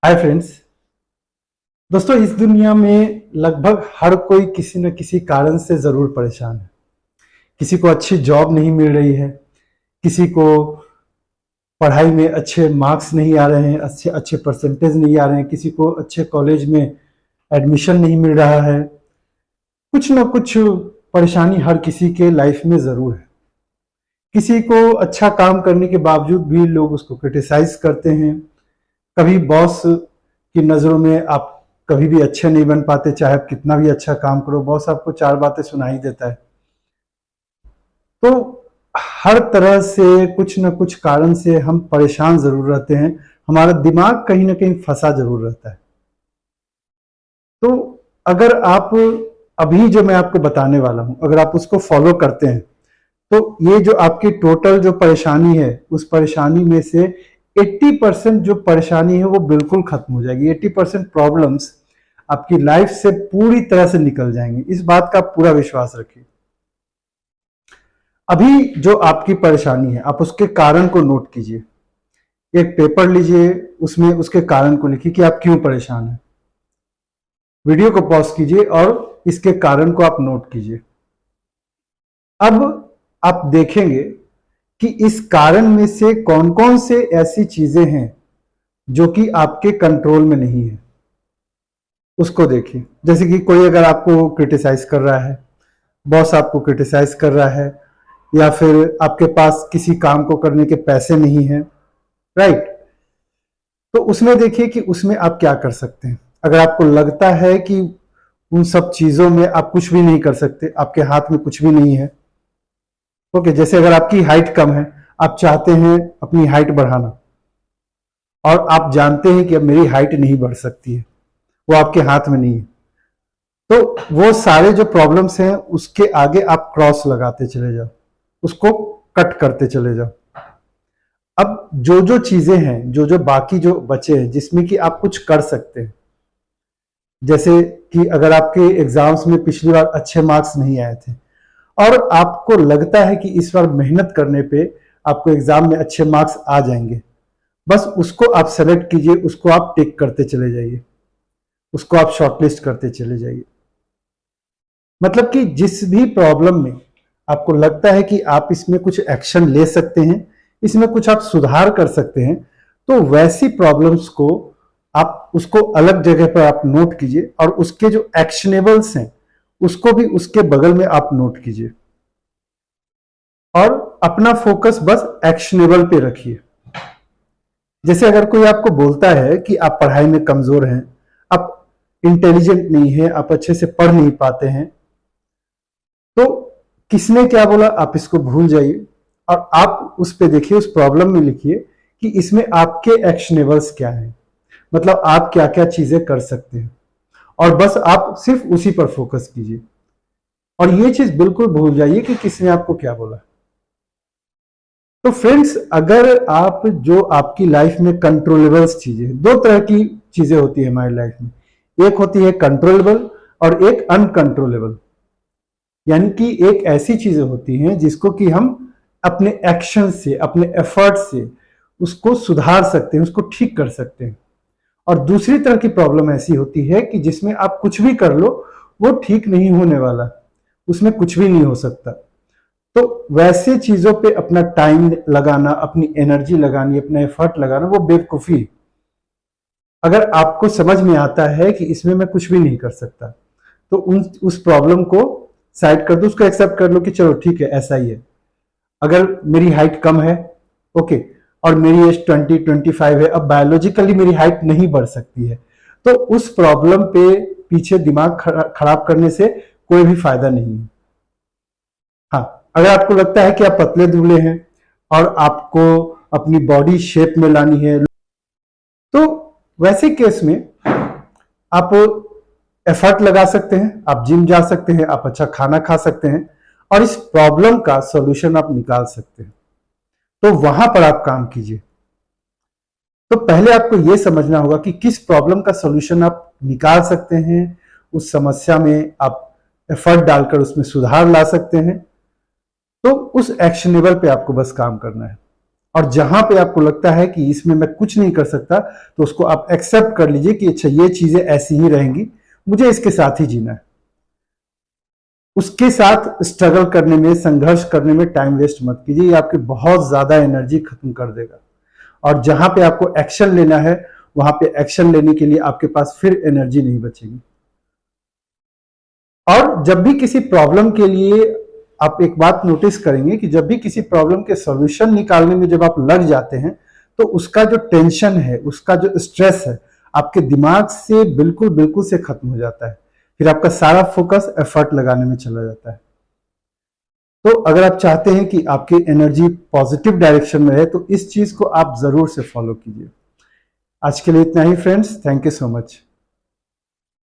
Hi friends. दोस्तों, इस दुनिया में लगभग हर कोई किसी न किसी कारण से ज़रूर परेशान है। किसी को अच्छी जॉब नहीं मिल रही है, किसी को पढ़ाई में अच्छे मार्क्स नहीं आ रहे हैं, अच्छे अच्छे परसेंटेज नहीं आ रहे हैं, किसी को अच्छे कॉलेज में एडमिशन नहीं मिल रहा है। कुछ न कुछ परेशानी हर किसी के लाइफ में ज़रूर है। किसी को अच्छा काम करने के बावजूद भी लोग उसको क्रिटिसाइज़ करते हैं। कभी बॉस की नज़रों में आप कभी भी अच्छे नहीं बन पाते, चाहे आप कितना भी अच्छा काम करो, बॉस आपको चार बातें सुना ही देता है। तो हर तरह से कुछ न कुछ कारण से हम परेशान ज़रूर रहते हैं। हमारा दिमाग कहीं न कहीं फंसा ज़रूर रहता है। तो अगर आप अभी जो मैं आपको बताने वाला हूँ, अगर आप उसको फॉलो करते हैं, तो ये जो आपकी टोटल जो परेशानी है, उस परेशानी में से 80% जो परेशानी है वो बिल्कुल खत्म हो जाएगी। 80% प्रॉब्लम्स आपकी लाइफ से पूरी तरह से निकल जाएंगी। इस बात का पूरा विश्वास रखिए। अभी जो आपकी परेशानी है, आप उसके कारण को नोट कीजिए। एक पेपर लीजिए, उसमें उसके कारण को लिखिए कि आप क्यों परेशान हैं। वीडियो को पॉज कीजिए और इसके कारण को आप नोट कीजिए। अब आप देखेंगे कि इस कारण में से कौन कौन से ऐसी चीजें हैं जो कि आपके कंट्रोल में नहीं है, उसको देखिए। जैसे कि कोई अगर आपको क्रिटिसाइज कर रहा है, बॉस आपको क्रिटिसाइज कर रहा है, या फिर आपके पास किसी काम को करने के पैसे नहीं है, राइट? तो उसमें देखिए कि उसमें आप क्या कर सकते हैं। अगर आपको लगता है कि उन सब चीजों में आप कुछ भी नहीं कर सकते, आपके हाथ में कुछ भी नहीं है, ओके। जैसे अगर आपकी हाइट कम है, आप चाहते हैं अपनी हाइट बढ़ाना, और आप जानते हैं कि अब मेरी हाइट नहीं बढ़ सकती है, वो आपके हाथ में नहीं है, तो वो सारे जो प्रॉब्लम्स हैं उसके आगे आप क्रॉस लगाते चले जाओ, उसको कट करते चले जाओ। अब जो जो चीजें हैं, जो जो बाकी जो बचे हैं जिसमें कि आप कुछ कर सकते हैं, जैसे कि अगर आपके एग्जाम्स में पिछली बार अच्छे मार्क्स नहीं आए थे और आपको लगता है कि इस बार मेहनत करने पे आपको एग्जाम में अच्छे मार्क्स आ जाएंगे, बस उसको आप सेलेक्ट कीजिए, उसको आप टिक करते चले जाइए, उसको आप शॉर्टलिस्ट करते चले जाइए। मतलब कि जिस भी प्रॉब्लम में आपको लगता है कि आप इसमें कुछ एक्शन ले सकते हैं, इसमें कुछ आप सुधार कर सकते हैं, तो वैसी प्रॉब्लम्स को आप उसको अलग जगह पर आप नोट कीजिए, और उसके जो एक्शनेबल्स हैं उसको भी उसके बगल में आप नोट कीजिए, और अपना फोकस बस एक्शनेबल पे रखिए। जैसे अगर कोई आपको बोलता है कि आप पढ़ाई में कमजोर हैं, आप इंटेलिजेंट नहीं है, आप अच्छे से पढ़ नहीं पाते हैं, तो किसने क्या बोला आप इसको भूल जाइए, और आप उस पे देखिए, उस प्रॉब्लम में लिखिए कि इसमें आपके एक्शनेबल्स क्या हैं, मतलब आप क्या क्या चीजें कर सकते हैं, और बस आप सिर्फ उसी पर फोकस कीजिए। और ये चीज बिल्कुल भूल जाइए कि किसने आपको क्या बोला। तो फ्रेंड्स, अगर आप जो आपकी लाइफ में कंट्रोलेबल्स चीजें, दो तरह की चीजें होती है हमारी लाइफ में, एक होती है कंट्रोलेबल और एक अनकंट्रोलेबल। यानी कि एक ऐसी चीजें होती हैं जिसको कि हम अपने एक्शन से, अपने एफर्ट से उसको सुधार सकते हैं, उसको ठीक कर सकते हैं। और दूसरी तरह की प्रॉब्लम ऐसी होती है कि जिसमें आप कुछ भी कर लो वो ठीक नहीं होने वाला, उसमें कुछ भी नहीं हो सकता। तो वैसे चीजों पे अपना टाइम लगाना, अपनी एनर्जी लगानी, अपना एफर्ट लगाना, वो बेवकूफी है। अगर आपको समझ में आता है कि इसमें मैं कुछ भी नहीं कर सकता, तो उस प्रॉब्लम को साइड कर दो, उसको एक्सेप्ट कर लो कि चलो ठीक है, ऐसा ही है। अगर मेरी हाइट कम है, ओके, और मेरी एज 20-25 है, अब बायोलॉजिकली मेरी हाइट नहीं बढ़ सकती है, तो उस प्रॉब्लम पे पीछे दिमाग खराब करने से कोई भी फायदा नहीं है। हाँ, अगर आपको लगता है कि आप पतले दुबले हैं और आपको अपनी बॉडी शेप में लानी है, तो वैसे केस में आप एफर्ट लगा सकते हैं, आप जिम जा सकते हैं, आप अच्छा खाना खा सकते हैं, और इस प्रॉब्लम का सॉल्यूशन आप निकाल सकते हैं। तो वहां पर आप काम कीजिए। तो पहले आपको यह समझना होगा कि किस प्रॉब्लम का सॉल्यूशन आप निकाल सकते हैं, उस समस्या में आप एफर्ट डालकर उसमें सुधार ला सकते हैं। तो उस एक्शनेबल पे आपको बस काम करना है। और जहां पे आपको लगता है कि इसमें मैं कुछ नहीं कर सकता, तो उसको आप एक्सेप्ट कर लीजिए कि अच्छा ये चीजें ऐसी ही रहेंगी, मुझे इसके साथ ही जीना है। उसके साथ स्ट्रगल करने में, संघर्ष करने में टाइम वेस्ट मत कीजिए, ये आपकी बहुत ज्यादा एनर्जी खत्म कर देगा। और जहां पे आपको एक्शन लेना है, वहां पे एक्शन लेने के लिए आपके पास फिर एनर्जी नहीं बचेगी। और जब भी किसी प्रॉब्लम के लिए, आप एक बात नोटिस करेंगे कि जब भी किसी प्रॉब्लम के सॉल्यूशन निकालने में जब आप लग जाते हैं, तो उसका जो टेंशन है, उसका जो स्ट्रेस है, आपके दिमाग से बिल्कुल बिल्कुल से खत्म हो जाता है। फिर आपका सारा फोकस एफर्ट लगाने में चला जाता है। तो अगर आप चाहते हैं कि आपकी एनर्जी पॉजिटिव डायरेक्शन में रहे, तो इस चीज को आप जरूर से फॉलो कीजिए। आज के लिए इतना ही friends, thank you so much.